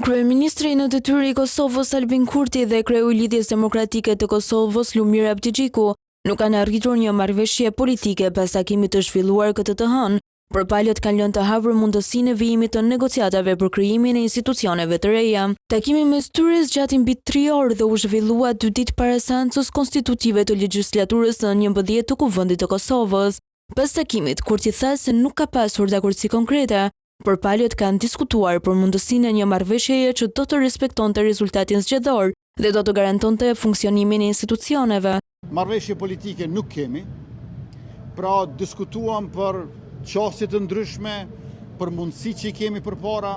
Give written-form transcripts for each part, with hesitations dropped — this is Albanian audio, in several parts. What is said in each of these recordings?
Kryeministri në detyrë i Kosovës Albin Kurti dhe kreu i Lidhjes Demokratike të Kosovës Lumir Abdixhiku nuk kanë arritur një marrëveshje politike pas takimit të zhvilluar këtë të hënë, por palët kanë lënë të hapur mundësinë e vijimit të negociatave për krijimin e institucioneve të reja. Takimi mes tyre zgjati mbi 3 orë dhe u zhvillua 2 ditë para seancës konstitutive të legjislaturës së 11 të Kuvendit të Kosovës. Pas takimit, Kurti tha se nuk ka pasur dakordsi konkrete, por palët kanë diskutuar për mundësinë e një marrëveshjeje që do të respektonte rezultatin zgjedhor dhe do të garantonte funksionimin e institucioneve. Marrëveshje politike nuk kemi, pra diskutuam për çështje të ndryshme, për mundësi që i kemi përpara.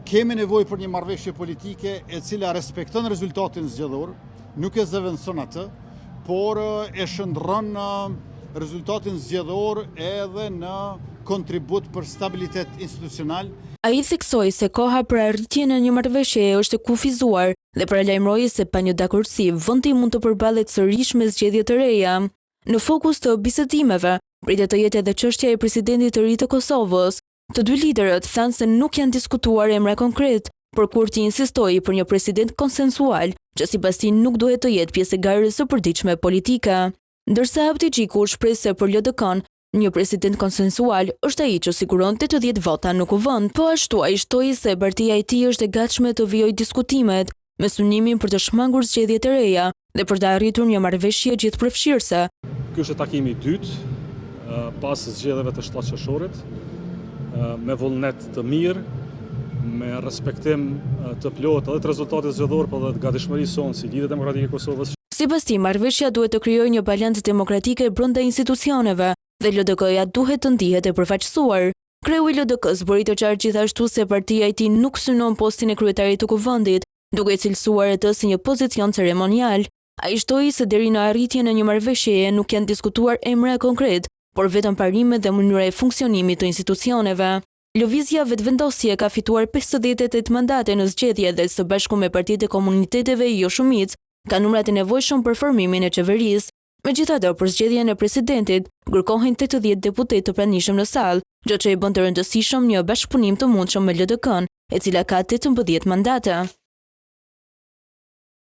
Kemi nevojë për një marrëveshje politike e cila respekton rezultatin zgjedhor, nuk e zëvendëson atë, por e shndërron rezultatin zgjedhor edhe në kontribut për stabilitet institucional. Ai theksoi se koha për arritjen e një marrëveshjeje është e kufizuar dhe paralajmëroi se pa një dakordsi vendi mund të përballet sërish me zgjedhje të reja. Në fokus të bisedimeve pritet të jetë edhe çështja e presidentit të ri të Kosovës. Të dy liderët thanë se nuk janë diskutuar emra konkret, por Kurti insistoi për një president konsensual, që sipas tij nuk duhet të jetë pjesë e garës së përditshme politike. Ndërsa Abdixhiku shpreh se për LDK një president konsensual është ai që siguron 80 vota në kuvend, po ashtu ai shtoi se partia e tij është e gatshme të vijojë diskutimet me synimin për të shmangur zgjedhje të reja dhe për të arritur një marrëveshje gjithëpërfshirëse. Ky është takimi i dytë pas zgjedhjeve të 7 qershorit, me vullnet të mirë, me respektim të plotë edhe të rezultatit zgjedhor, por edhe të gatishmërisë sonë si Lidhja Demokratike e Kosovës. Sipas tij, marrëveshja duhet të krijojë një balancë demokratike brenda institucioneve dhe LDK-ja duhet të ndihet e përfaqësuar. Kreu i LDK-s bëri të qartë gjithashtu se partia e tij nuk synon postin e kryetarit të kuvendit, duke cilësuar atë si një pozicion ceremonial. Ai shtoi se deri në arritjen e një marrëveshjeje nuk janë diskutuar emra konkret, por vetëm parimet dhe mënyra e funksionimit të institucioneve. Lëvizja vetëvendosje ka fituar 58 mandate në zgjedhje dhe së bashku me partitë e komuniteteve jo shumicë ka numrat e nevojshëm për formimin e qeverisë. Megjithatë, për zgjedhjen e presidentit kërkohen 80 deputet të pranishëm në sallë, gjë që i bën të rëndësishëm një bashkëpunim të mundshëm me LDK-n, e cila ka 18 mandate.